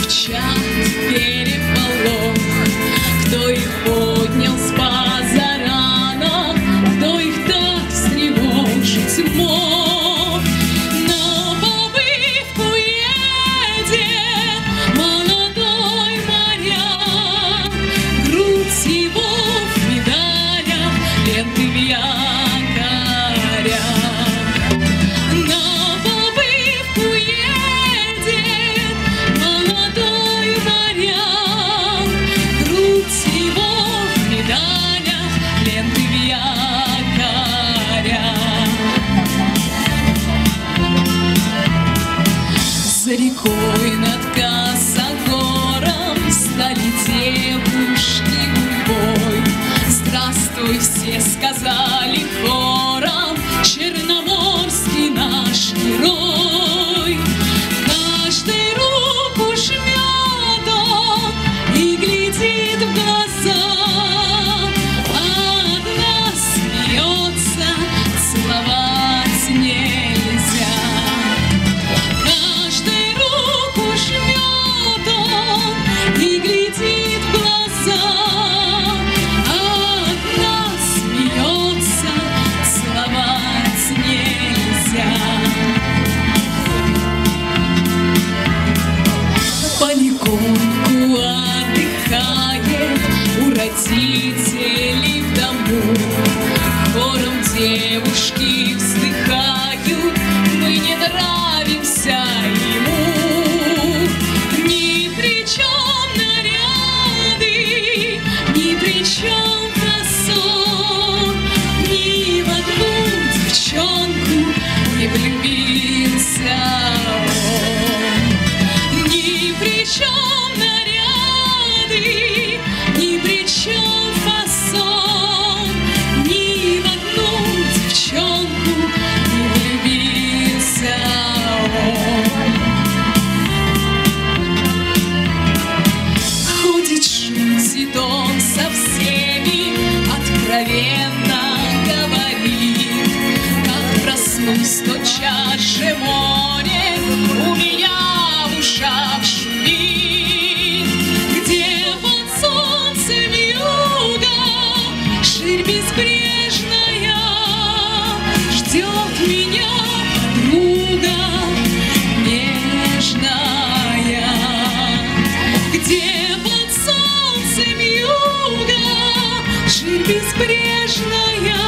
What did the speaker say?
девчат переполох. Кто их поднял с позарана, кто их так встревожить мог? На побывку едет молодой моряк, грудь его в медалях, ленты в якорях. На побывку едет молодой моряк, грудь его в медалях, ленты в якорях. За рекой над Косогором стали девушки в бой. Здравствуй, все сказали хором, черноморский наш герой. Каждый руку жмет он и глядит в глаза, а одна смеется, целовать нельзя. Каждый руку жмет он и глядит в глаза, а одна смеется, целовать нельзя. Полегоньку отдыхает у родителей в дому, хором девушки вздыхают: мы не нравимся ему. Ни при чем наряды, ни при чем фасон, ни в одну девчонку не влюбился он. Ни при чем наряды, ни при чем фасон, ни в одну девчонку не влюбился он. Ходит, шутит он со всеми, откровенно говорит: как проснусь, тотчас же море у меня в ушах шумит. Где под солнцем юга ширь безбрежная, ждет меня подруга нежная. Где под солнцем юга ширь безбрежная,